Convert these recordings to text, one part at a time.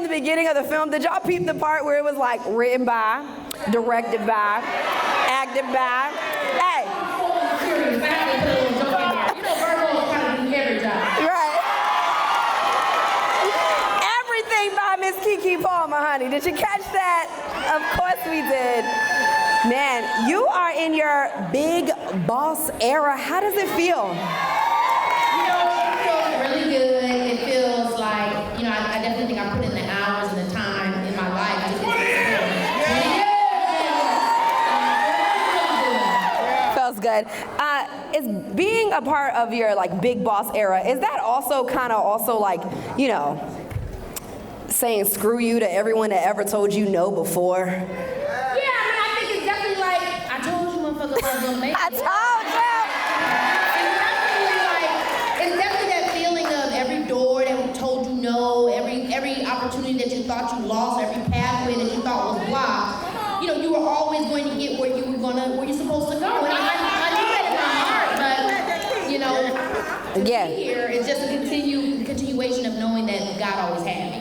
the beginning of the film, did y'all peep the part where it was like written by, directed by, acted by? Hey. Right. Everything by Miss Keke Palmer, honey. Did you catch that? Of course we did. Man, you are in your big boss era. How does it feel? It feels really good. It feels like, I definitely think I put in the hours and the time in my life to get this. Feels good. Is being a part of your like big boss era, is that also kind of like, saying screw you to everyone that ever told you no before? I was gonna make it. I told you. It's definitely that feeling of every door that told you no, every opportunity that you thought you lost, every pathway that you thought was blocked. You were always going to get where you're supposed to go. And I knew that in my heart, but to be here, it's just a continuation of knowing that God always had me.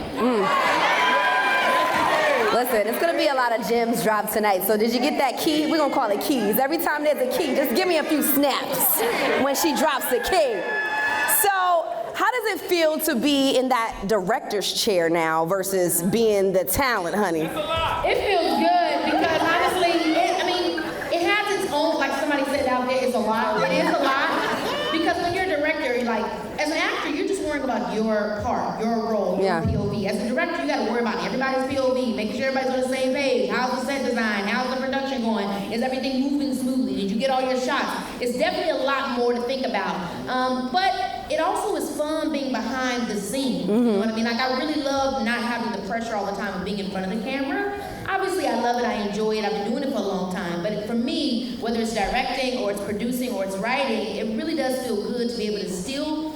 Listen, it's gonna be a lot of gems dropped tonight. So did you get that key? We're gonna call it keys. Every time there's a key, just give me a few snaps when she drops the key. So how does it feel to be in that director's chair now versus being the talent, honey? It feels good because honestly, it has its own, like somebody said out there, it's a lot. It is a lot because when you're a director, as an actor, you're just worrying about your part, your role, your POV. As a director, you got to worry about everybody's POV, making sure everybody's on the same page. How's the set design? How's the production going? Is everything moving smoothly? Did you get all your shots? It's definitely a lot more to think about. But it also is fun being behind the scenes. You know what I mean? Like, I really love not having the pressure all the time of being in front of the camera. Obviously, I love it, I enjoy it, I've been doing it for a long time, but for me, whether it's directing or it's producing or it's writing, it really does feel good to be able to still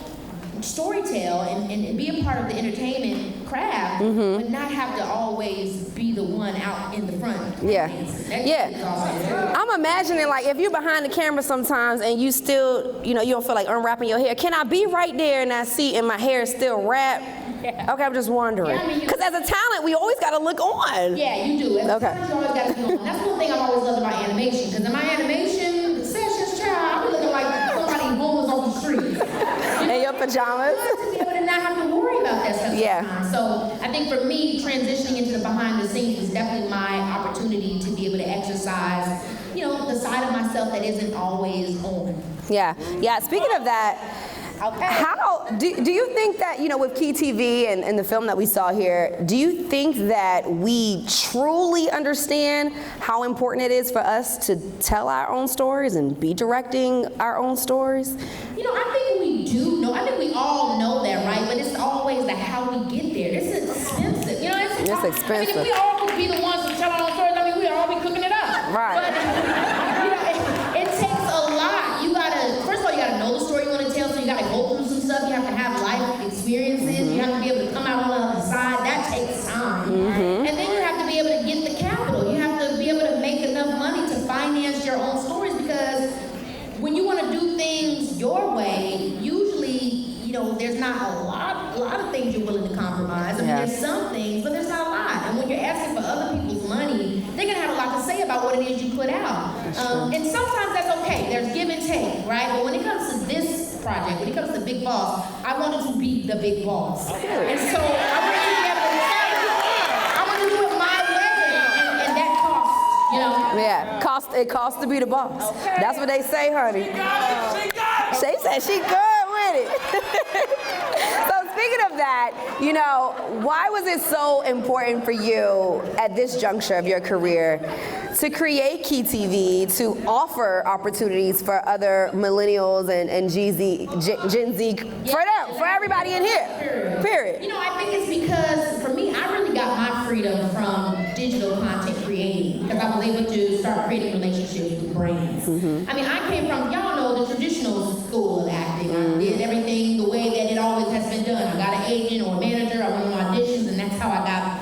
storytell and be a part of the entertainment craft, but not have to always be the one out in the front. I'm imagining, like, if you're behind the camera sometimes and you still, you don't feel like unwrapping your hair, can I be right there in that seat and my hair is still wrapped? Yeah. Okay, I'm just wondering. Because as a talent, we always got to look on. Yeah, you do. As a talent, you always got to look on. That's one thing I've always loved about animation. Because in my animation sessions, child, I'm looking like somebody homeless on the street. In your pajamas. To be able to not have to worry about that stuff sometimes. So I think for me, transitioning into the behind the scenes is definitely my opportunity to be able to exercise, the side of myself that isn't always on. Yeah. Speaking of that, how do you think that, with Key TV and the film that we saw here, do you think that we truly understand how important it is for us to tell our own stories and be directing our own stories? I think we do know. I think we all know that, right? But it's always the how we get there. It's expensive. It's expensive. If we all could be the ones to tell our own stories, we'd all be cooking it up. Right. But, it takes a lot. First of all, you got to know the story you want to tell, so you got to go through some stuff. You have to have life experiences. You have to be able to come out on the other side. That takes time. And then you have to be able to get the capital. You have to be able to make enough money to finance your own stories, because when you want to do things your way, usually, there's not a lot of things you're willing to compromise. There's some things, but there's not a lot. And when you're asking for other people's money, they're going to have a lot to say about what it is you put out. And sometimes that's okay. There's give and take, right? But when it comes to this project, when it comes to Big Boss, I wanted to be the big boss. And so I wanted to be able to tell you, I want to do it my way, and that costs, It costs to be the boss. Okay. That's what they say, honey. She got it. They said she good with it. So speaking of that, why was it so important for you at this juncture of your career to create Key TV, to offer opportunities for other millennials and Gen Z, for everybody in here, period? I think it's because, for me, I really got my freedom from digital content creating, because I was able to start creating relationships with brands. I came from, y'all know, the traditional school of acting. I did everything the way that it always has been done. I got an agent or a manager, I went on auditions, and that's how I got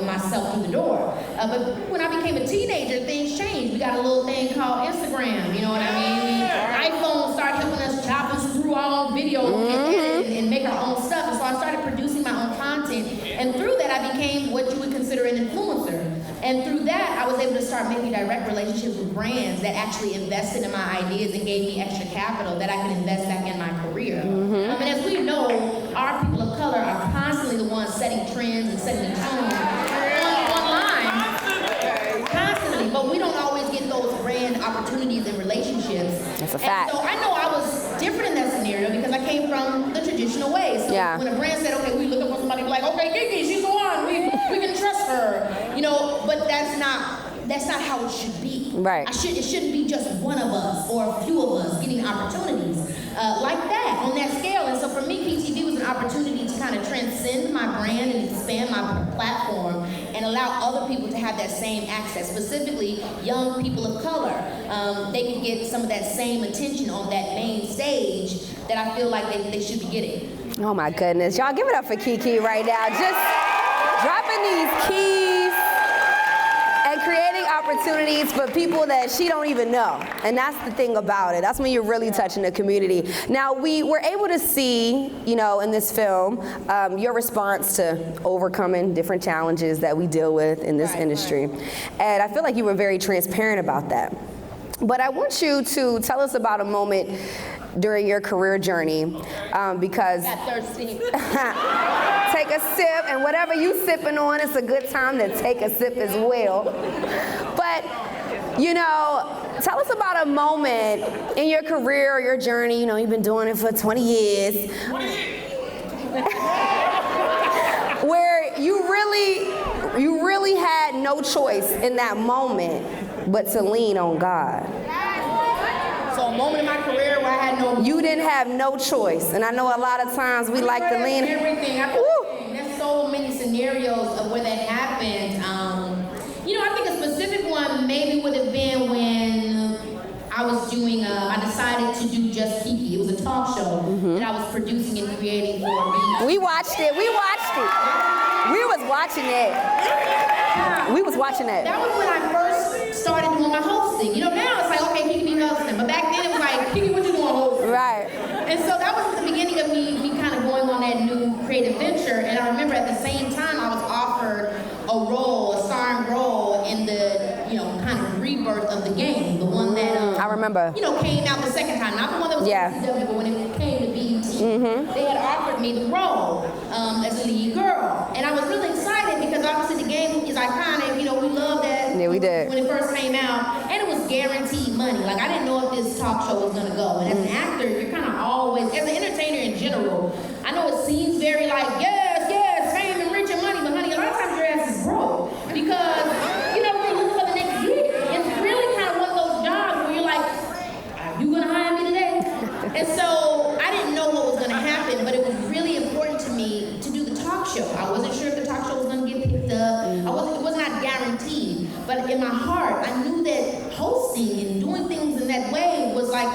myself through the door. But when I became a teenager, things changed. We got a little thing called Instagram, you know what I mean? iPhone started helping us chop us through our own video and edit and make our own stuff. And so I started producing my own content And through that, I became what you would consider an influencer. And through that, I was able to start making direct relationships with brands that actually invested in my ideas and gave me extra capital that I could invest back in my career. And as we know, our people of color are constantly the ones setting trends and setting the tone online, constantly. But we don't always get those brand opportunities and relationships. That's a fact. And so I know I was different in that scenario because I came from the traditional way. So when a brand said, okay, we looking for somebody like, okay, Keke, she's the one. We can trust her. You know, but that's not how it should be. Right. It shouldn't be just one of us or a few of us getting opportunities like that on that scale. And so for me, PTV was an opportunity to kind of transcend my brand and expand my platform and allow other people to have that same access, specifically young people of color. They could get some of that same attention on that main stage that I feel like they should be getting. Oh my goodness. Y'all give it up for Keke right now. Just dropping these keys and creating opportunities for people that she don't even know. And that's the thing about it. That's when you're really touching the community. Now, we were able to see, you know, in this film, your response to overcoming different challenges that we deal with in this industry. And I feel like you were very transparent about that. But I want you to tell us about a moment during your career journey, because Got thirsty. take a sip, and whatever you sipping on, it's a good time to take a sip as well. But, you know, tell us about a moment in your career or your journey. You know, you've been doing it for 20 years. Where you really had no choice in that moment but to lean on God. So a moment in my career where I had no... You didn't have no choice. And I know a lot of times we like to lean... Everything. There's so many scenarios of where that happened. You know, I think a specific one maybe would have been when I was doing, I decided to do Just Keke. It was a talk show that I was producing and creating for me. We watched it. We was watching it. We was watching it. That was when I first started doing my hosting. You know, now it's like, okay, Keke be hosting. But back then it was like, Keke, what you doing hosting? Right. And so that was the beginning of me kind of going on that new creative venture. And I remember at the same time I was offered a starring role in the, you know, kind of rebirth of the game. The one that, I remember. you know, came out the second time. Not the one that was on CW, but when it came to BET, they had offered me the role as a lead girl. And I was really excited because obviously the game is iconic. You know, we love that. Yeah, we did. When it first came out. And it was guaranteed money. Like, I didn't know if this talk show was going to go. And as an actor, you're kind of always, as an entertainer in general, I know it seems very like, yes, fame and rich and money. But honey, a lot of times your ass is broke. Because, you know, we're looking for the next gig. It's really kind of one of those jobs where you're like, are you going to hire me today? And so I didn't know what was going to happen, but it was really important to me to do the talk show. I wasn't sure if the talk show was going to get picked up. It was not guaranteed. But in my heart, I knew that hosting and doing things in that way was like,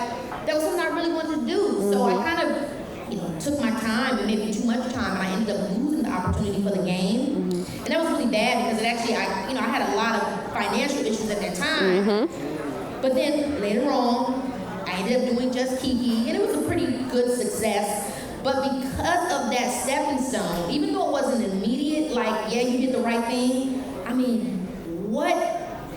that was something I really wanted to do. So I kind of, you know, took my time and maybe too much time, and I ended up losing the opportunity for the game. And that was really bad because it actually, I had a lot of financial issues at that time. But then later on, I ended up doing Just Keke, and it was a pretty good success. But because of that stepping stone, even though it wasn't immediate, like, yeah, you did the right thing, I mean, what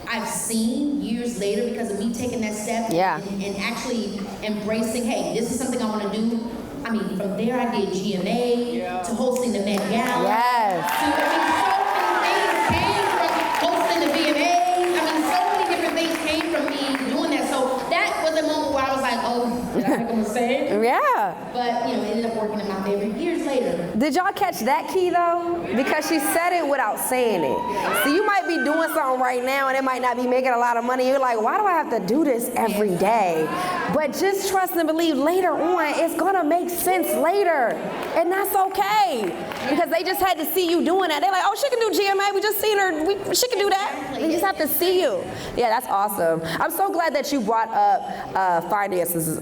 I've seen years later because of me taking that step and actually embracing, hey, this is something I want to do. I mean, from there I did GMA to hosting the Met Gala. Yes. So, I mean, so many things came from hosting the VMAs. I mean, so many different things came from me doing that. So that was a moment where I was like, oh, did I make a mistake? Yeah. But, you know, it ended up working in my favor years later. Did y'all catch that key though? Because she said it without saying it. So you might be doing something right now and it might not be making a lot of money. You're like, why do I have to do this every day? But just trust and believe later on, it's gonna make sense later. And that's okay. Because they just had to see you doing that. They're like, oh, she can do GMA. We just seen her. She can do that. They just have to see you. Yeah, that's awesome. I'm so glad that you brought up finances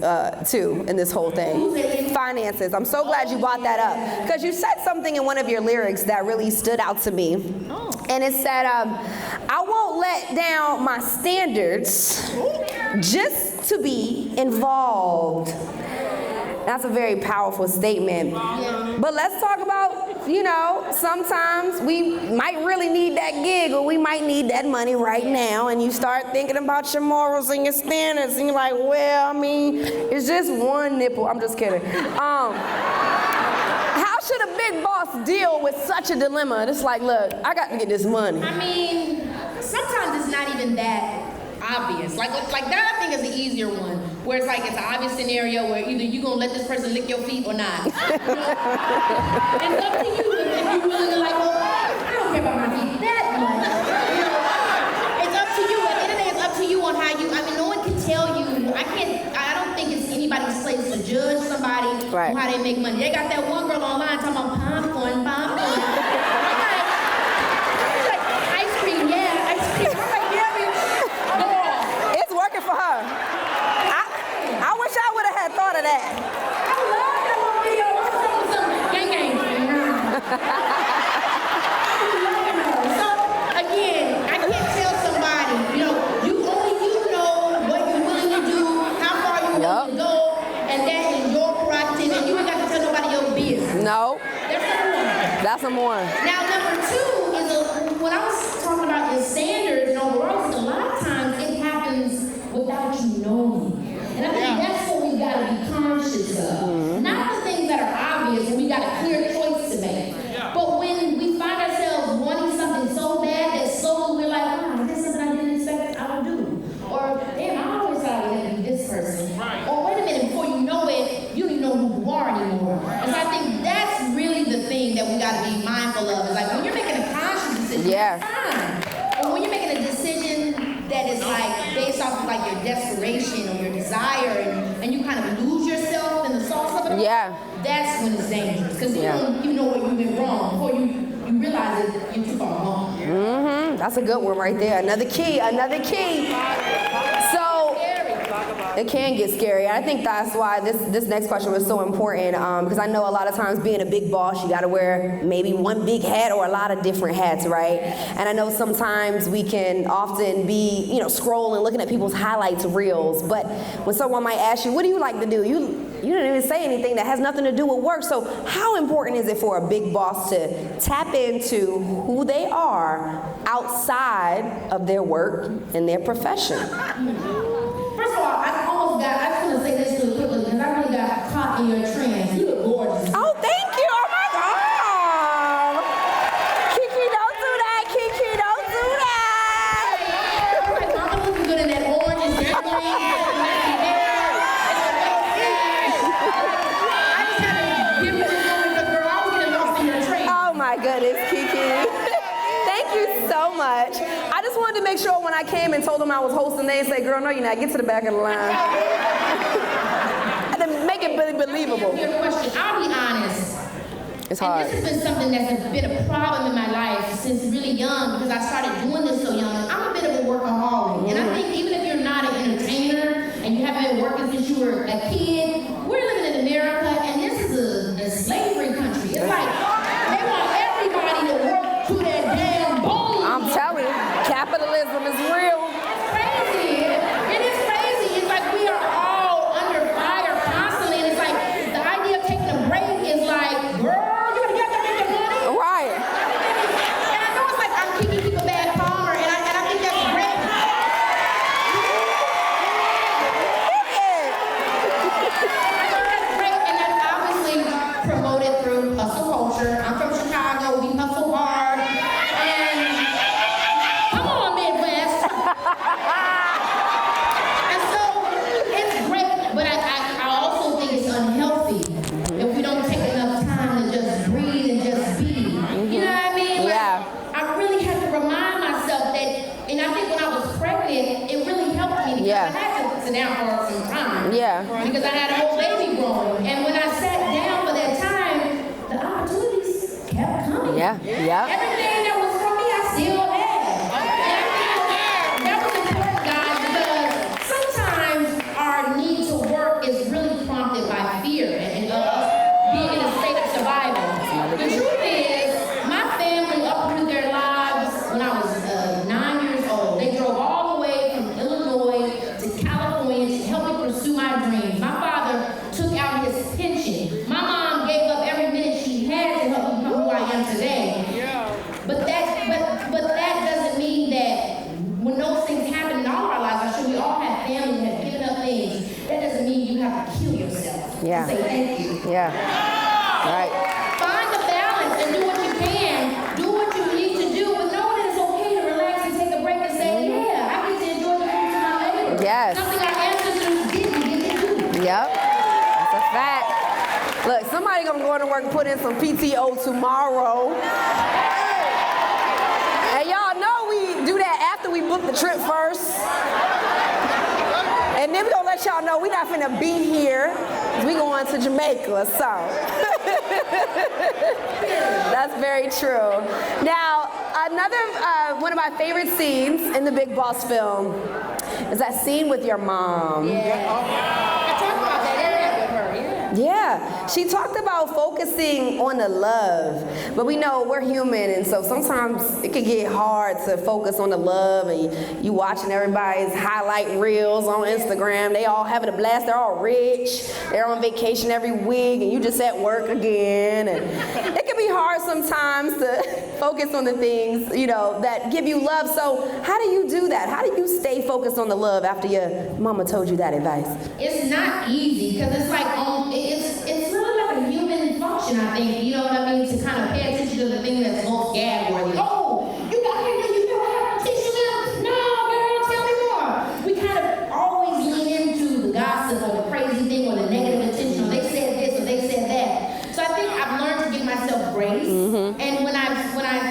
too in this whole thing. Finances. I'm so glad you brought that up. Because you said something in one of your lyrics that really stood out to me. And it said, I won't let down my standards just to be involved. That's a very powerful statement. But let's talk about you know, sometimes we might really need that gig or we might need that money right now, and you start thinking about your morals and your standards, and you're like, well, I mean, it's just one nipple. I'm just kidding. How should a big boss deal with such a dilemma? It's like, look, I got to get this money. I mean, sometimes it's not even that obvious. Like that, I think is the easier one, where it's like it's an obvious scenario where either you gonna let this person lick your feet or not. And it's up to you if you really like, well, I don't care about my feet that much. You know, it's up to you. At the end of the day, it's up to you on how you. I mean, no one can tell you. I don't think it's anybody's place to judge somebody on how they make money. They got that one girl online talking about popcorn. Ice cream, yeah, ice cream. I'm like, yeah, it's working for her. I wish I would have had thought of that. I love that one video. Gang gang. So again, I can't tell somebody, you know what you're willing to do, how far you're willing to go, and that is your prerogative, and you ain't got to tell nobody your business. No. That's number one. Now number two is what I was talking about is standards and overall. A lot of times it happens without you knowing. And I think that's what we got to be conscious of. Not the things that are obvious and we got a clear choice to make. But when we find ourselves wanting something so bad that slowly we're like, oh, this is something I didn't expect I would do. Or, damn, I always thought I was going to be this person. Or wait a minute, before you know it, you don't even know who you are anymore. And so I think that's really the thing that we got to be mindful of. It's like when you're making a conscious decision, it's fine. But when you're making a decision that is like based off of like your desperation or your desire, and you kind of lose yourself in the sauce of it, that's when it's dangerous. Because you don't even know what you've been wrong before you realize that you're too far gone. That's a good one right there. Another key. So it can get scary. I think that's why this next question was so important, because I know a lot of times being a big boss, you got to wear maybe one big hat or a lot of different hats, right? And I know sometimes we can often be, you know, scrolling, looking at people's highlights reels, but when someone might ask you, what do you like to do? You didn't even say anything that has nothing to do with work. So how important is it for a big boss to tap into who they are outside of their work and their profession? First of all, I just want to say this really quickly because I really got caught in your trance. You look gorgeous. Oh, thank you. Oh my God. Keke, don't do that. Keke, don't do that. Like, mama looking good in that orange and red green. I just had to give you this moment because, girl, I was getting lost in your trance. Oh my goodness, Keke. Thank you so much. I just wanted to make sure when I came and told them I was hosting, they say, girl, no, you're not. Get to the back of the line. And then make it really believable. Your question, I'll be honest. It's hard. And this has been something that's been a problem in my life since really young because I started doing this so young. I'm a bit of a workaholic. And I think even if you're not an entertainer and you haven't been working since you were a kid, we're living in America and this is a slavery country. It's like they want everybody to work to their damn bones. I'm telling you, capitalism is real. It's crazy. It is crazy. It's like we are all under fire constantly. And it's like the idea of taking a break is like, girl, you gotta get to make the money. Right. And I know it's like I'm keep a bad palmer, and I think that's great. I think that's great, and that's obviously promoted through hustle culture. I'm from Chicago. We hustle hard. And come on, Midwest. And so it's great, but I also think it's unhealthy if we don't take enough time to just breathe and just be. You know what I mean? Like, I really had to remind myself that, and I think when I was pregnant, it really helped me because I had to sit down for some time. Because I had a whole baby growing. And when I sat down for that time, the opportunities kept coming. Everything that was for me, I still had. And I think that was important, guys, because sometimes our need to work is really prompted by fear and being in a state of survival. The truth is, my family uprooted their lives when I was 9 years old. They drove all the way from Illinois to California to help me pursue my dreams. My father took out his pension. My mom gave up every minute she had to help me become who I Yeah. to say thank you. Yeah. Right. Find the balance and do what you can. Do what you need to do, but know that it's okay to relax and take a break and say, yeah, I get to enjoy the fruits of my labor. Yes. Something our ancestors didn't get to do. Yep. That's a fact. Look, somebody gonna go to work and put in some PTO tomorrow. And y'all know we do that after we book the trip first. And then we gonna let y'all know we not finna be here. We going to Jamaica, so. That's very true. Now, another one of my favorite scenes in the Big Boss film is that scene with your mom. Yeah. I talked about that area with her, yeah. Yeah, she talked about focusing on the love, but we know we're human, and so sometimes it can get hard to focus on the love, and you watching everybody's highlight reels on Instagram. They all having a blast. They're all rich. They're on vacation every week, and you just at work again, and it can be hard sometimes to focus on the things, you know, that give you love. So how do you do that? How do you stay focused on the love after your mama told you that advice? It's not easy because it's like it's really like a human function, I think. You know what I mean? To kind of pay attention to the thing that's most gag worthy. Oh, you got here, you don't have tissue left? No, girl, tell me more. We kind of always lean into the gossip or the crazy thing or the negative attention, or they said this or they said that. So I think I've learned to give myself grace. And when I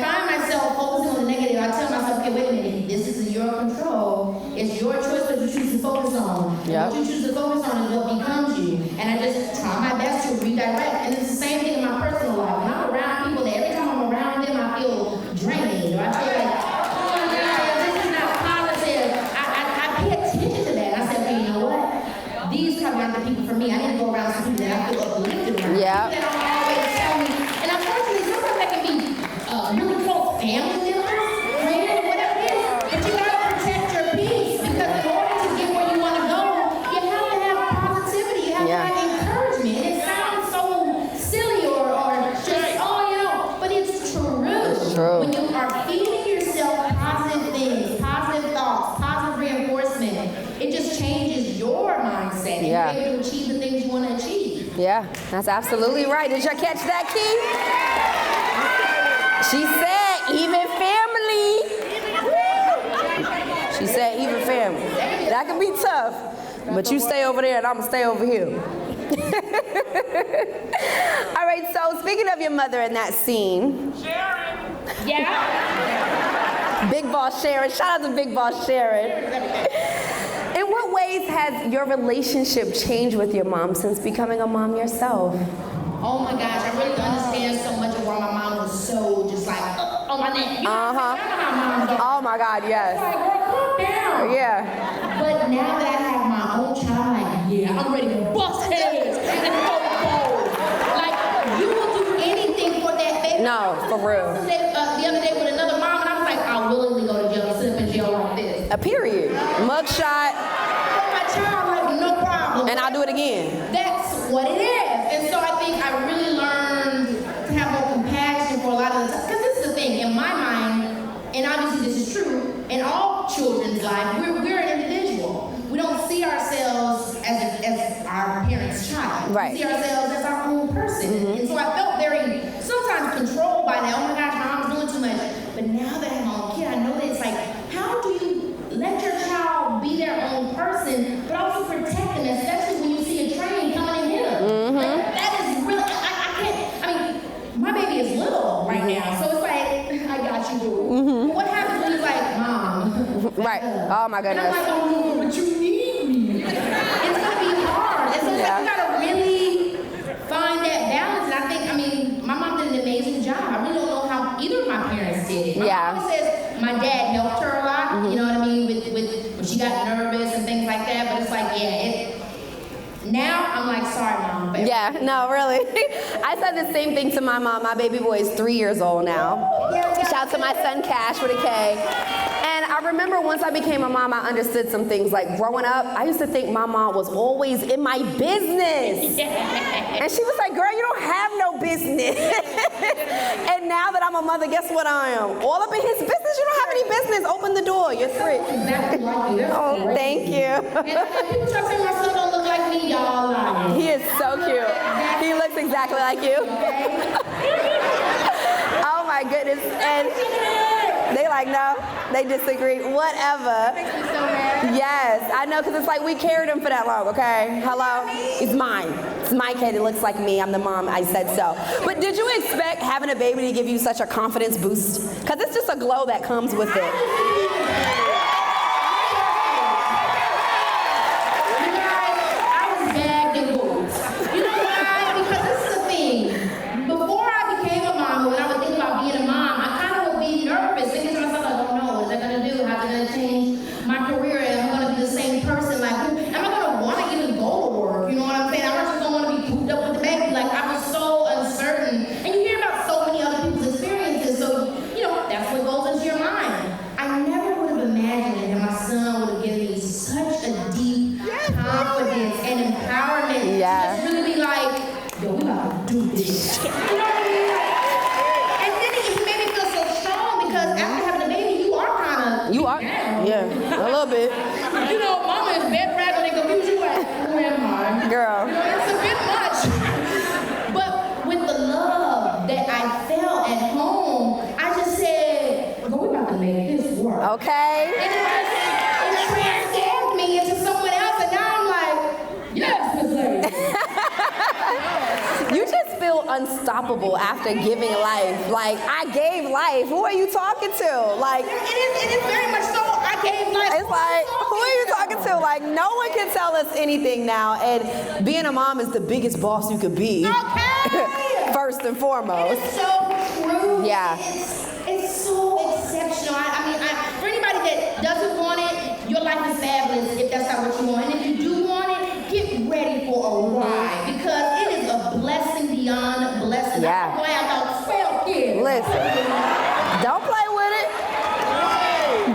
find myself focusing on the negative, I tell myself, okay, wait a minute, this is in your control. It's your choice what you choose to focus on. Yep. What you choose to focus on is what becomes you. And I just try my best to redirect. And it's the same thing in my personal life. When I'm around people, that every time I'm around them, I feel drained. Or I feel like, oh my God, this is not positive. I pay attention to that. And I said, okay, you know what? These probably aren't the people for me. I need to go around some people that I feel uplifted around. Yeah. People that don't always tell me. And unfortunately, sometimes that can be really close family members, friends, whatever it is. But you gotta protect your peace, because in order to get where you want to go, you have to have positivity. You have to have encouragement. And it sounds so silly or just, oh, you know, but it's true. It's true. When you are feeding yourself positive things, positive thoughts, positive reinforcement, it just changes your mindset. Yeah. And you're able to achieve the things you want to achieve. Yeah, that's absolutely right. Did you catch that, Key? She said, even family. She said, even family. That can be tough, but you stay over there and I'm gonna stay over here. All right, so speaking of your mother in that scene. Yeah. Big Boss Sharon, shout out to Big Boss Sharon. In what ways has your relationship changed with your mom since becoming a mom yourself? Oh my gosh, I really understand so much of why my mom was so just like, on my neck. You know, I know how moms are. Oh my God, yes. Like, girl, calm down. Yeah. But now that I have my own child, I'm like, yeah, I'm ready to bust heads and go forward. Like, you will do anything for that baby. No, for real. The other day with another mom, and I was like, I'll willingly go to jail and sit up in jail like this. A period. Mugshot. For my child, like, no problem. And I'll do it again. That's what it is. And so I think I really learned to have more compassion for a lot of the time. Because this is the thing, in my mind, and obviously this is true, in all children's life, we're an individual. We don't see ourselves as our parents' child. Right. We see ourselves as our own person. And so I felt very, sometimes controlled by that. Oh my gosh, my mom's doing too much. But now that I have my own kid, I know that it's like, how do you let your child be their own person, but also protect them, especially when you see a train coming and hit them? Like, that is really, I can't, I mean, my baby is little right now, so it's like, I got you, boo. But what happens when he's like, Mom? Right. Oh my And I'm goodness. like, oh, but you need me. It's gonna be hard. And so it's like, you gotta really find that balance. And I think, I mean, my mom did an amazing job. I really don't know how either of my parents did it. My mom always says my dad helped her a lot, you know what I mean, with when she got nervous and things like that. But it's like, now I'm like, sorry, Mom. But Yeah, no, really. I said the same thing to my mom. My baby boy is 3 years old now. Shout out to my son Cash with a K. And I I remember once I became a mom, I understood some things. Like growing up, I used to think my mom was always in my business. And she was like, girl, you don't have no business. And now that I'm a mother, guess what I am? All up in his business. You don't have any business. Open the door. You're free. Exactly like you. Oh, thank you. And people try to say my son don't look like me, y'all. Like, He is so cute. He looks exactly like you. Oh my goodness. And they like, no, they disagree. Whatever. makes me so mad. Yes, I know, because it's like we carried him for that long, okay? Hello? It's mine. It's my kid. It looks like me. I'm the mom. I said so. But did you expect having a baby to give you such a confidence boost? Because it's just a glow that comes with it. Yeah, a little bit. You know, mama is bed rag when they confuse you at, who am I? Girl. You know, it's a bit much. But with the love that I felt at home, I just said, well, we're about to make this work. Okay. And it transformed me into someone else, and now I'm like, yes, Miss Lady. You just feel unstoppable after giving life. Like, I gave life. Who are you talking to? Like, it is very much so. I gave life. It's like, who are you talking to? Like, no one can tell us anything now. And being a mom is the biggest boss you could be. Okay. First and foremost. It's so true. Yeah. It's so exceptional. I mean, for anybody that doesn't want it, your life is fabulous if that's not what you want. And if you do want it, get ready for a ride, because it is a blessing beyond blessing. Yeah. I'm glad about 12 kids. Listen, don't play with it.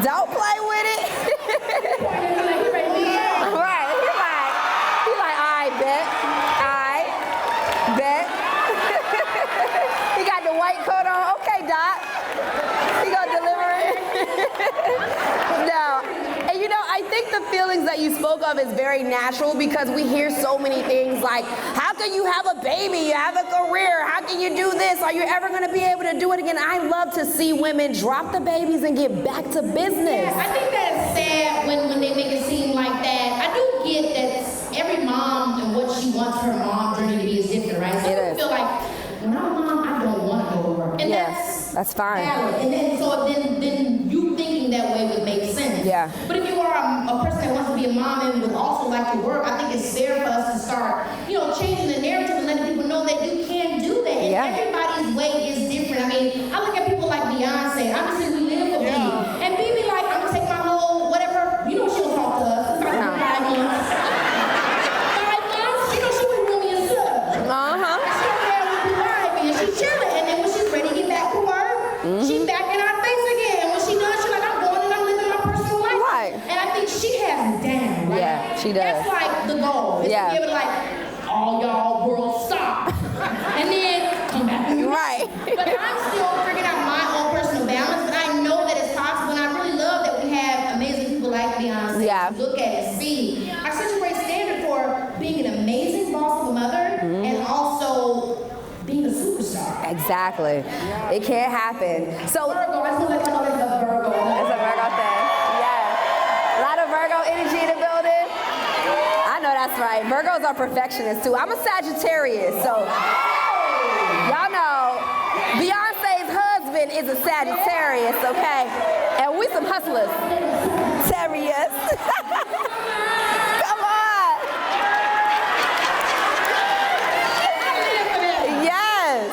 Don't play with it. Right, he's like, I bet. He got the white coat on. Okay, Doc. He gonna deliver it. No. And you know, I think the feelings that you spoke of is very natural, because we hear so many things like, how can you have a baby? You have a career. How can you do this? Are you ever going to be able to do it again? I love to see women drop the babies and get back to business. Yeah, I think that's sad when they make it seem like that. I do get that every mom and what she wants her mom journey to be is different, right? So I feel like, when I'm a mom, I don't want to go to work. And that's fine. valid. And then you thinking that way would make sense. Yeah. But if you are a person that wants to be a mom and would also like to work, I think it's fair for us to start, changing the narrative and letting people know that you can do that. And everybody's way is different. I mean, I look at people like Beyonce. Obviously, we live with me. And be like, I'm going to take my whole whatever. She don't talk to us. It's like 5 months. 5 months? She would room me and stuff. Uh-huh. She's chilling, and then when she's ready to get back to work, she's back in our face again. When she does, she's like, I'm going and I'm living my personal life. Right. And I think she has it down. Right? Yeah, she does. That's like the goal. Is to be able to all y'all world stop. And then come back. Right. But I'm still figuring out my own personal balance, but I know that it's possible, and I really love that we have amazing people like Beyonce to look at and see. Are such a great standard for being an amazing boss of a mother and also being a superstar. Exactly. It can't happen. So Virgo, I just want to let you know that's a Virgo. It's a Virgo thing. Yeah. A lot of Virgo energy in the building. I know that's right. Virgos are perfectionists too. I'm a Sagittarius, so y'all know Beyonce's husband is a Sagittarius, okay? And we some hustlers. Terriers. Come on. Yes.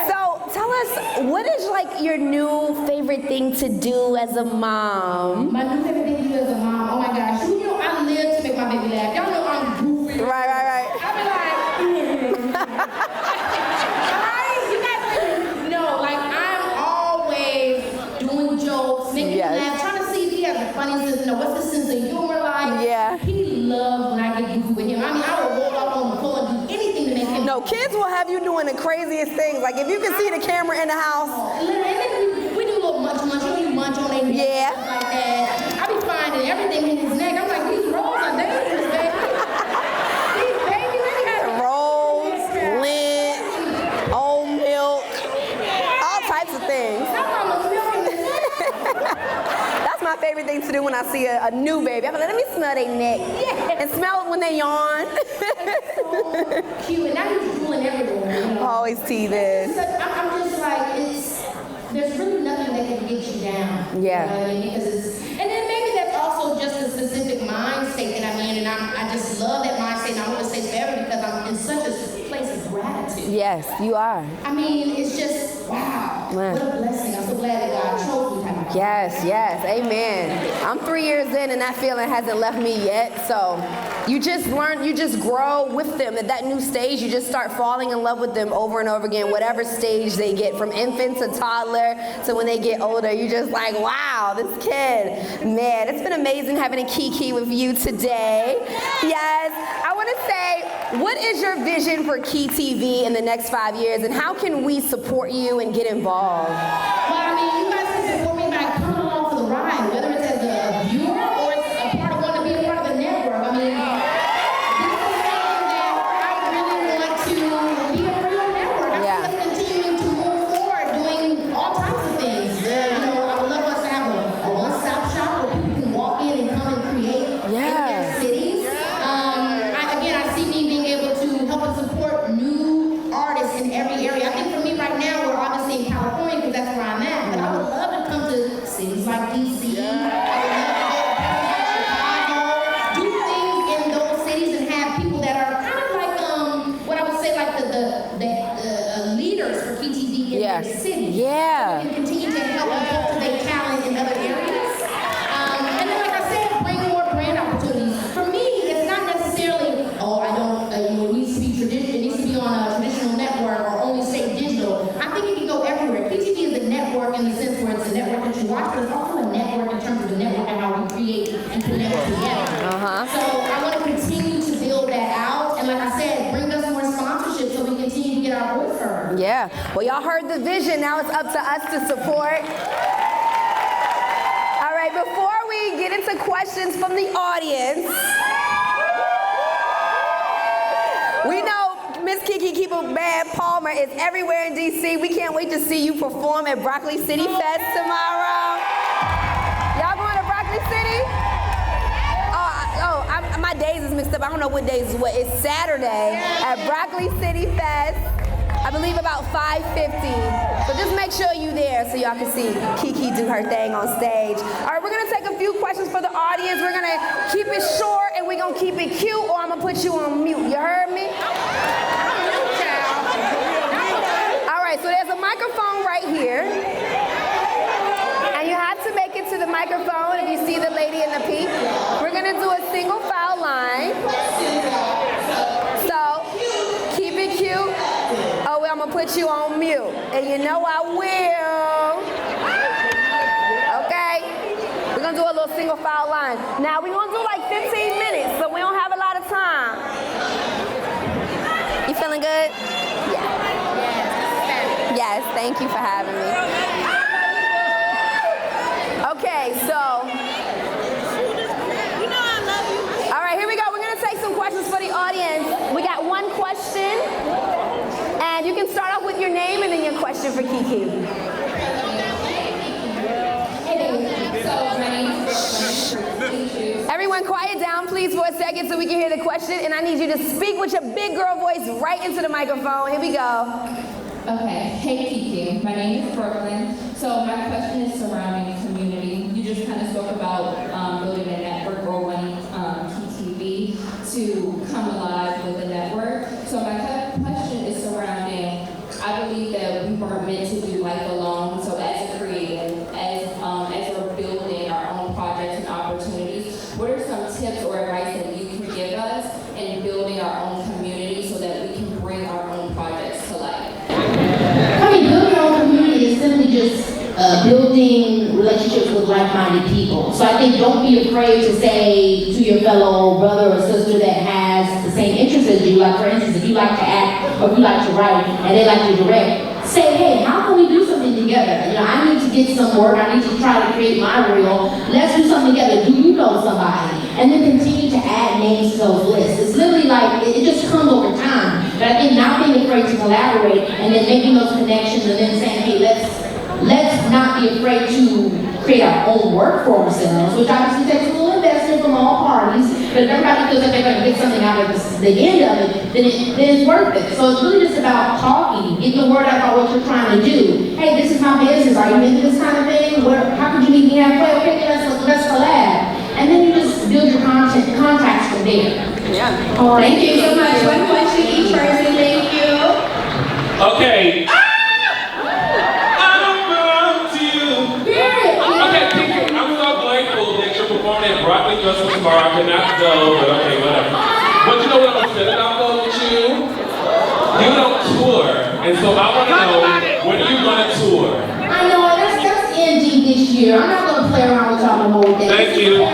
So tell us, what is like your new favorite thing to do as a mom? My new favorite thing to do as a mom, oh my gosh. I live to make my baby laugh. Y'all know I'm goofy. Right. I be like, you guys know, like I'm always doing jokes, making laugh, trying to see Yeah. He loves when I get goofy with him. I mean, I will roll out on the floor and do anything to make him. No, kids will have you doing the craziest things. Like if you can see the camera in the house. And then we do a little munch. You munch on their neck. Yeah. Stuff like that. I be finding everything in his neck. I'm like, these rolls are dangerous, baby. These babies, they have Rolls, lint, old milk, all types of things. That's my favorite thing to do when I see a new baby. I'm like, let me smell their neck. And smell it when they yawn. so cute. And now he's drooling everywhere. You know? Always teething. I'm just like, there's really nothing that can get you down. Yeah. You know what I mean? And then maybe that's also just a specific mind state that I'm in. And I just love that mind state. And I want to stay forever because I'm in such a place of gratitude. Yes, you are. I mean, it's just, wow. Man. What a blessing. I'm so glad that God chose me. Yes, amen. I'm 3 years in and that feeling hasn't left me yet. So you just learn, you just grow with them. At that new stage, you just start falling in love with them over and over again, whatever stage they get, from infant to toddler to when they get older. You're just like, wow, this kid. Man, it's been amazing having a Keke with you today. Yes, I want to say, what is your vision for Key TV in the next 5 years, and how can we support you and get involved? Well, I mean, you guys can support me by coming along for the ride, whether it's as a viewer or it's a part of wanting to be a part of the network. I mean, this is something that I really want to be a part of the network. I see us continuing to move forward, doing all types of things. You know, I would love us to have a one-stop shop where people can walk in and come and create in their cities. I see me being able to help and support new artists in every area. I think for me right now, we're obviously in California because that's where I'm at. But I would love to come to cities like DC. I would love to go to Chicago, do things in those cities and have people that are kind of like what I would say like the leaders for KTV in their city. Yeah. So we can continue to help and cultivate talent in other areas. And then, like I said, bring more brand opportunities. For me, it's not necessarily, it needs to be traditional, it needs to be on a traditional network or only stay digital. I think it can go everywhere. PTV is a network in the sense where it's a network that you watch, but it's also a network in terms of the network and how we create and connect together. So I want to continue to build that out. And like I said, bring us more sponsorship so we continue to get our voice heard. Yeah. Well, y'all heard the vision. Now it's up to us to support. All right, before we get into questions from the audience, we know Miss Keke Keep It Bad Palmer is everywhere in DC. We can't wait to see you perform at Broccoli City Fest tomorrow. Y'all going to Broccoli City? My days is mixed up. I don't know what days is what. It's Saturday at Broccoli City Fest. I believe about 5:50. So just make sure you're there so y'all can see Keke do her thing on stage. All right, we're going to take a few questions for the audience. We're going to keep it short and we're going to keep it cute, or I'm going to put you on mute. You heard me? All right, so there's a microphone right here. And you have to make it to the microphone if you see the lady in the pink. We're going to do a single file line. So keep it cute. Oh, well, I'm going to put you on mute. And you know I will. Okay? We're going to do a little single file line. Now, we're going to do like 15 minutes, so we don't have a lot of time. You feeling good? Yeah. Yes, thank you for having me. Okay, so. You know I love you. All right, here we go. We're going to take some questions for the audience. We got one question. And you can start off with your name and then your question for Keke. Everyone quiet down, please, for a second so we can hear the question. And I need you to speak with your big girl voice right into the microphone. Here we go. Okay. Hey, Keke. My name is Brooklyn. So my question is surrounding community. You just kind of spoke about building a network or wanting TTV to come alive with the network. So my question is surrounding, I believe that we weren't meant to do life alone. So as a creative, as we're building our own projects and opportunities, what are some tips or advice that you can give us in building our own community so that we can bring our own projects to life? I mean, building your own community is simply just building relationships relationships with like-minded people. So I think don't be afraid to say to your fellow brother or sister that has the same interests as you, like for instance, if you like to act or if you like to write and they like to direct, say, hey, how can we do something together? You know, I need to get some work, I need to try to create my reel. Let's do something together. Do you know somebody? And then continue to add names to those lists. It's literally like, it just comes over time. But I think not being afraid to collaborate and then making those connections and then saying, hey, let's not be afraid to create our own work for ourselves, which obviously takes a little investment from all parties. But if everybody feels like they're going to get something out of the end of it, then it's worth it. So it's really just about talking, getting the word out about what you're trying to do. Hey, this is my business. Are you into this kind of thing? How could you meet me halfway? Okay, let's collab. And then you just build your contacts from there. Yeah. All right. Thank you so much. One question each person. Thank you. Okay. Okay, Keke, I'm so grateful that you're performing at Broccoli Festival tomorrow. I cannot go, but okay, whatever. But you know what I'm upset about though with you? You don't tour. And so I want to know, when are you going to tour? I know, that's ending this year. I'm not going to play around with y'all no more with that. Thank you.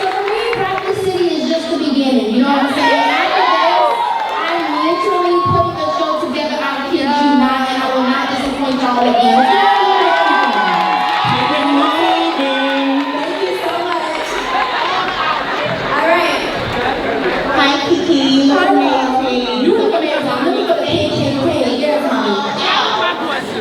So for me, Practice City is just the beginning. You know what I'm saying? After this, I'm literally putting a show together. I kid you not, and I will not disappoint y'all again. Thank you so much. All right. Hi, Keke. You look amazing. You look amazing. I'm looking for the Keke. Yes, honey.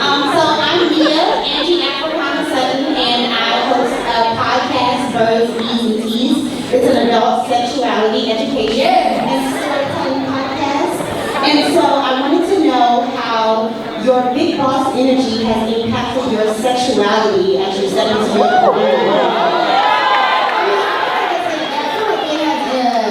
So I'm Mia, Angie Africana Sutton, and I host a podcast, Birds, Bees, and Teas. It's an adult sexuality education and storytelling podcast. And so I wanted to know how your big boss energy has impacted your sexuality as you're stepping into your career.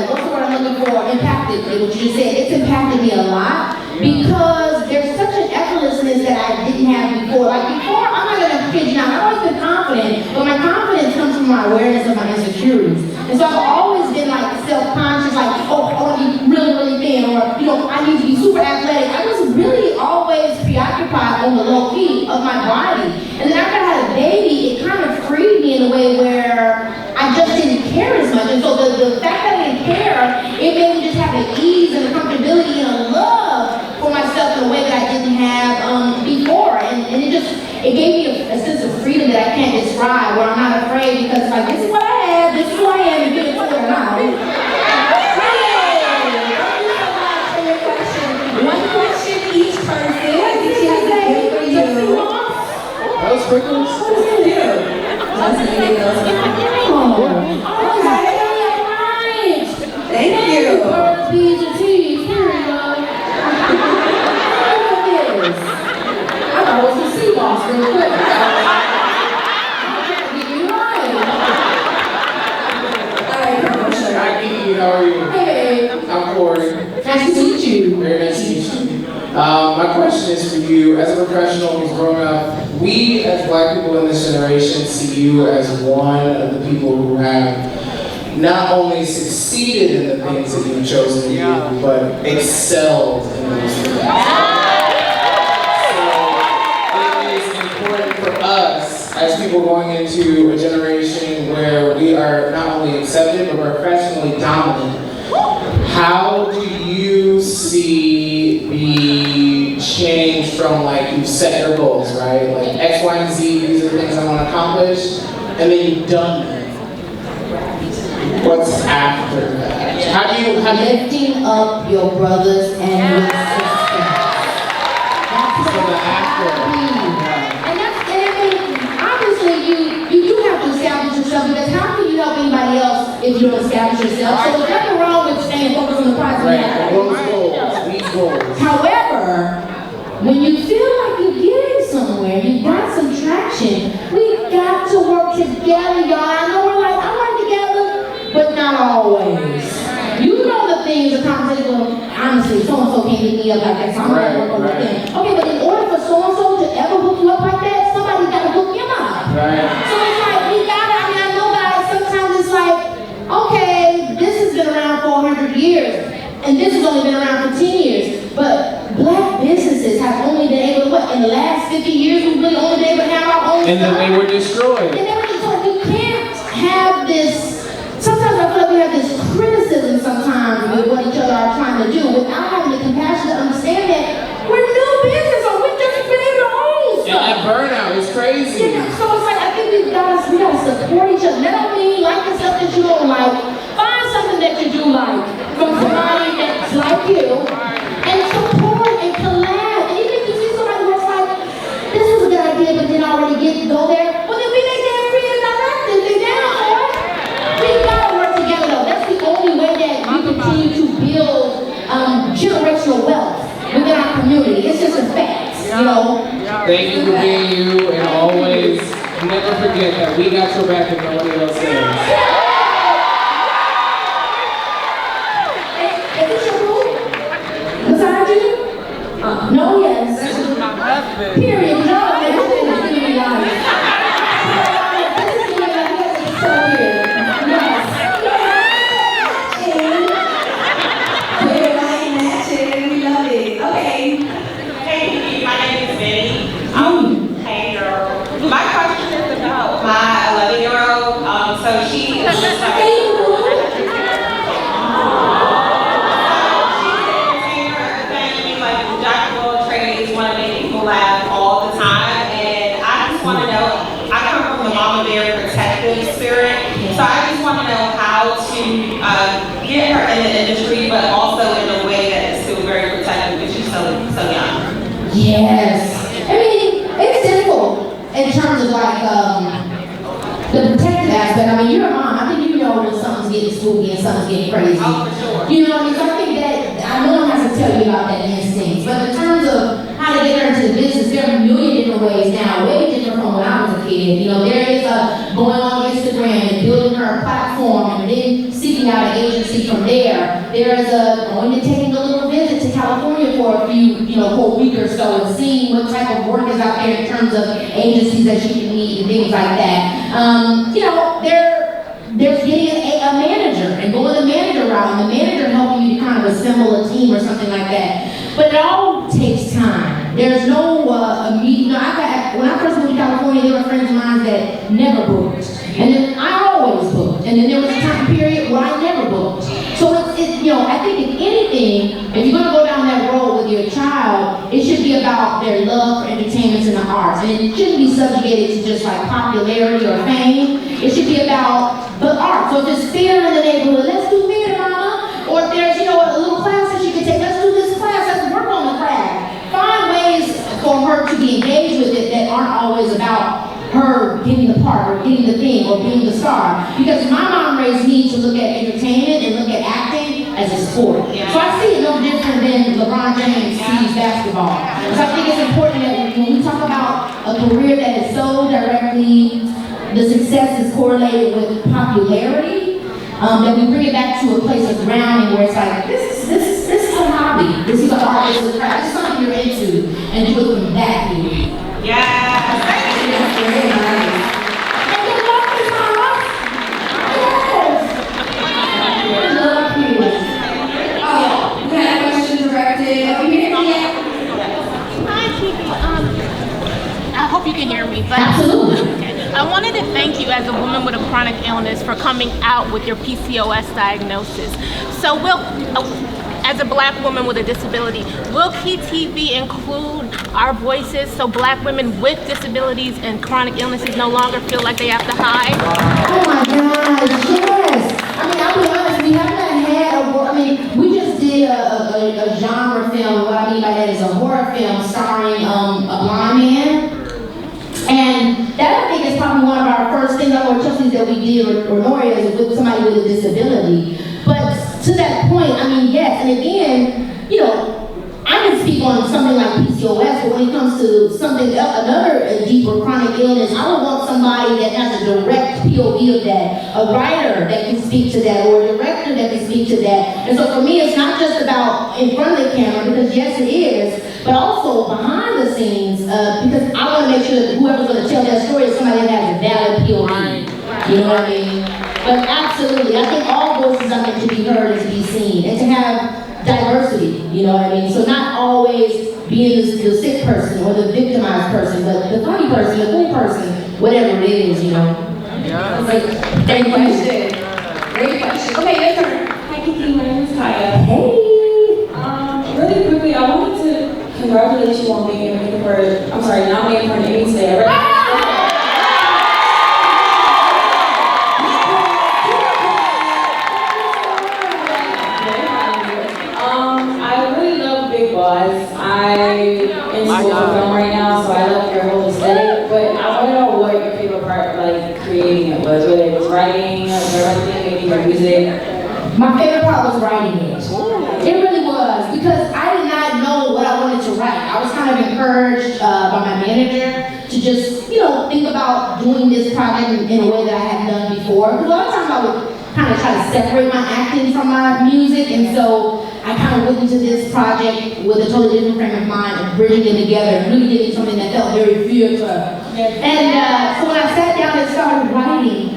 What's the word I'm looking for? Impacted, what you just said. It's impacted me a lot because there's such an effortlessness that I didn't have before. Like before, I'm not gonna kid you now, I've always been confident, but my confidence comes from my awareness of my insecurities. And so I've always been like self-conscious, like, oh, I want to be really, really thin, or, you know, I need to be super athletic. I was really always preoccupied on the low key of my body. And then after I had a baby, it kind of freed me in a way where I just didn't care as much. And so the fact that I didn't care, it made me just have an ease and a comfortability and a love for myself in a way that I didn't have before. And it gave me a sense of freedom that I can't describe, where I'm not afraid because like, this is what I have, this is who I am, and get it together now. One question each person. I think she has a gift for you. Those sprinkles? What does it do? Let's make those. Thank you. Birds, bees, and teas. Here we go. Look at this. I thought it was some sea moss real quick. You're right. Hi, Keke, how are you? Hey, I'm Corey. nice to meet you. Very nice to meet you. My question is for you, as a professional who's grown up, we as Black people in this generation see you as one of the people who have not only succeeded in the things that you've chosen to do, but excelled in those things. So it is important for us as people going into a generation where we are not only accepted, but professionally dominant. How do you see the change from like you've set your goals, right? Like X, Y, and Z, these are the things I want to accomplish, and then you've done them. What's after that? How do you Lifting up your brothers and your sisters. That's so the after? And I mean, obviously you do have to establish yourself because how can you help anybody else if you don't establish yourself? So there's nothing wrong with staying focused on the prize. Right, those goals, these goals. However, when you feel like you're getting somewhere, you've got some traction, we got to work together, y'all. I know we're like, I work together, but not always. You know the things, the conversation, well, honestly, so-and-so can't hit me up like that, so I'm gonna work on them. Okay, but in order for so-and-so to ever hook you up like that, somebody's gotta hook him up. Right. So it's like, we gotta, I mean, I know guys, sometimes it's like, okay, this has been around for 100 years, and this has only been around for 10 years, but Black businesses have only been able to, what, in the last 50 years, we've really only And then they were destroyed. And everything, so we can't have this, sometimes I feel like we have this criticism sometimes with what each other are trying to do without having the compassion to understand that we're new business or we've just been able to own stuff. And that burnout is crazy. Yeah, so it's like, I think we gotta support each other. That don't mean like the stuff that you don't like. Find something that you do like from somebody that's like you and support and collab. And even if you see somebody who's like, this was a good idea, but then already go there, well then be their damn creative director. They down for it. We gotta work together though. That's the only way that we continue to build generational wealth within our community. It's just a fact, you know. Thank you for being you, and always never forget that we got your back and nobody else does. Is this your boo? Beside you? No, yes. This is my husband. Period. No, man. This is really nice. This is really nice. So weird. Yes. We're like matching. We love it. Okay. Hey, my name is Benny. Hey, girl. My question is about my 11-year-old. So she is just like she's an entertainer, thing, like jack of all trades, want to make people laugh all the time. And I just want to know, I come from the mama bear protective spirit, so I just want to know how to get her in the industry, but also in a way that is still very protective because she's so young. Yes. I mean, it's simple in terms of like the protective aspect. I mean, you're a mom. I think you know when something's getting spooky and something's getting crazy. Oh, for sure. You know what I mean? So I think that no one has to tell you about that instinct. But in terms of how to get her into the business, there are a million different ways now, way different from when I was a kid. You know, there is going on Instagram and building her a platform and then seeking out an agency from there. There is going to taking a little visit to California for a few, for a week or so and seeing what type of work is out there in terms of agencies that she can meet and things like that. There's getting a manager and going the manager route and the manager helping you to kind of assemble a team or something like that. But it all takes time. There's no immediate, when I first moved to California, there were friends of mine that never booked. And then I always booked. And then there was a time period where I never booked. So I think if anything, if you're gonna go down that road with your child, it should be about their love for entertainment and the arts. And it shouldn't be subjugated to just like popularity or fame. It should be about the art. So if there's theater in the neighborhood, let's do theater, mama. Or if there's, a little class that she can take, let's do this class, let's work on the craft. Find ways for her to be engaged with it that aren't always about her getting the part or getting the thing or being the star. Because my mom raised me to look at entertainment and look at acting as a sport. So I see it no different than LeBron James sees basketball. So I think it's important that when we talk about a career that is so directly, the success is correlated with popularity, that we bring it back to a place of grounding where it's like, this is a hobby, this is an art, this is a craft, this is something you're into, and do it from that view. Yeah. Very nice. And good luck to Mama. Yes. Love you. We had a question directed. Are we hearing me yet? Hi, Keke. I hope you can hear me. But Absolutely. I wanted to thank you as a woman with a chronic illness for coming out with your PCOS diagnosis. So as a black woman with a disability, will KTV include our voices so black women with disabilities and chronic illnesses no longer feel like they have to hide? Oh my gosh, yes. I'll be honest, we haven't had we just did a genre film. What I mean by that is a horror film starring a blind man. And that I think is probably one of our first things or Chelsea's that we did or Noria's with somebody with a disability. But to that point, yes, and again, I can speak on something like PCOS, but when it comes to something else, another deeper chronic illness, I would want somebody that has a direct POV of that, a writer that can speak to that, or a director that can speak to that. And so for me, it's not just about in front of the camera, because yes, it is, but also behind the scenes, because I want to make sure that whoever's going to tell that story is somebody that has a valid POV. You know what I mean? But absolutely, I think all voices are meant to be heard and to be seen, and to have diversity, you know what I mean? So not always being the sick person or the victimized person, but the funny person, the cool person, whatever it is, you know. Great question. Great question. Okay, your turn. Hi, Keke. My name is Kaya. Hey. Really quickly, I wanted to congratulate you on being nominated for an Emmy today. I really love Big Boss. I'm in school for film right now, so I love your whole aesthetic. But I want to know what your favorite part, like creating it, was. Whether it was writing, directing, maybe your music. My favorite part was writing it. It really was, because I did not know what I wanted to write. I was kind of encouraged by my manager to just, think about doing this project in a way that I hadn't done before. Because a lot of times I would kind of try to separate my acting from my music, and so I kind of went into this project with a totally different frame of mind and bringing it together and really getting something that felt very theater. And so when I sat down and started writing,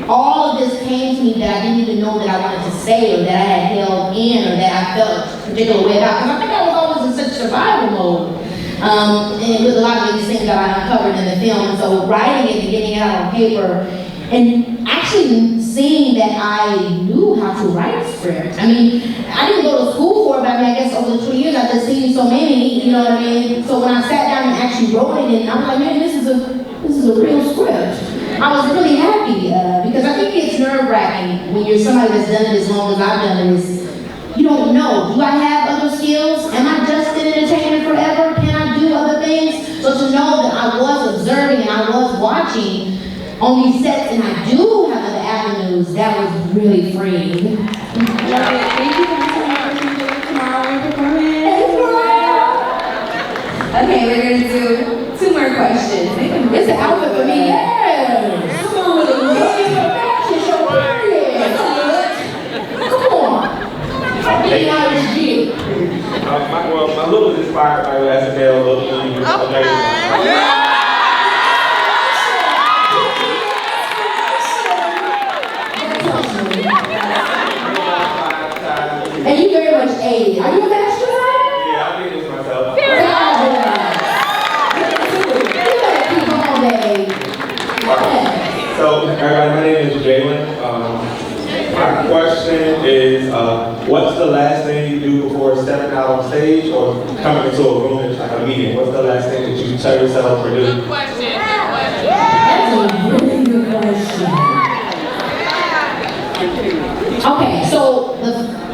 all of this came to me that I didn't even know that I wanted to say, or that I had held in, or that I felt a particular way about. Because I think I was always in such survival mode. And with a lot of these things that I uncovered in the film. And so writing it and getting it out on paper, and actually seeing that I knew how to write scripts. I mean, I didn't go to school for it, but I guess over the 20 years I've just seen so many, you know what I mean? So when I sat down and actually wrote it, and I was like, man, this is a real script. I was really happy because I think it's nerve-wracking when you're somebody that's done it as long as I've done it. You don't know. Do I have other skills? Am I just in entertainment forever? Can I do other things? So to know that I was observing and I was watching on these sets and I do have other avenues, that was really freeing. Thank you for tomorrow performance. Okay, we're going to do 2 more questions. It's an outfit for me, yes. Come on with a fashion show, period. Come on. Get out of this Jeep. My look was inspired by your SNL look. And you very much aided. Are you a fashion designer? Yeah, I did this myself. So, everybody, my name is Jalen. My question is, what's the last thing you do before stepping out on stage or coming into a room and like a meeting? What's the last thing that you tell yourself to do? Good question. That's a really good question. Okay, so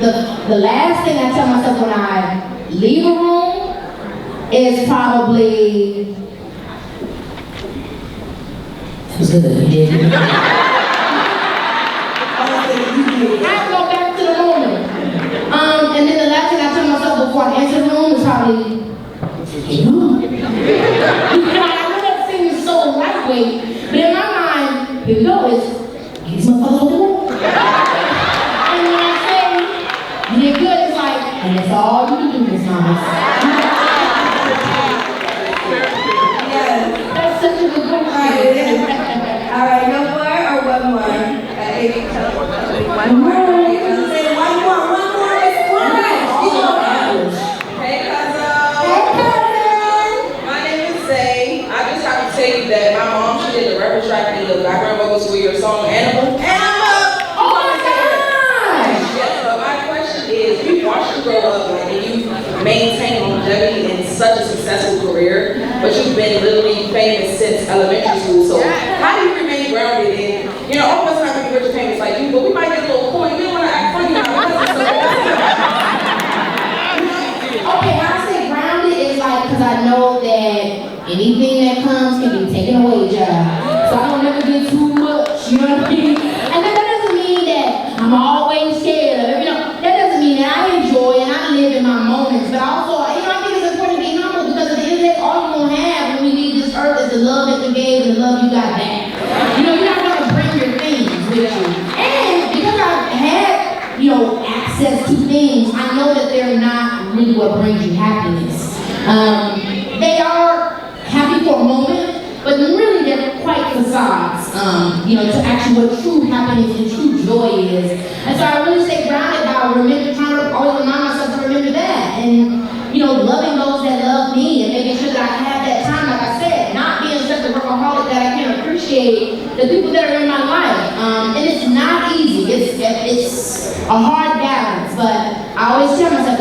the last thing I tell myself when I leave a room is probably, it was good, you did. I go back to the moment. And then the last thing I tell myself before I enter the room is probably, hey, mom. I know that seems so lightweight, but in my mind, here we go, is get these motherfuckers on the room. And when I say, you did good, it's like, and that's all you can do, Miss Thomas. Yes. That's such a good question. All right, no more or one more? One more. Say one more. It's one. Hey, cousin. My name is Zay. I just have to tell you that my mom, she did the record track in the background vocals for your song Animal. Oh my gosh! Yes, but my question is, you watched her grow up, like, and you maintain longevity in such a successful career, but you've been literally famous since elementary school. So how do you remain grounded in, all of us not going to be rich and famous like you, but we might get a little coin. We don't want to act funny now. Okay, when I say grounded, it's like, because I know that anything that comes can be taken away, child. So I don't ever get too much, you know what I mean? And then that doesn't mean that I'm always scared of it, that doesn't mean that I enjoy and I live in my moments, but also, I think it's important to be humble because at the end of the day, all you're going to have when we leave this earth is the love that you gave and the love you got back. You're not going to bring your things with you. And because I've had, access to things, I know that they're not really what brings you happiness. They are happy for a moment, but really they're quite facades, to actually what true happiness and true joy is. And so I really stay grounded by trying to always remind myself to remember that. And, loving those that love me and making sure that I have that time, like I said, not being such a workaholic that I can't appreciate it's a hard balance, but I always tell myself,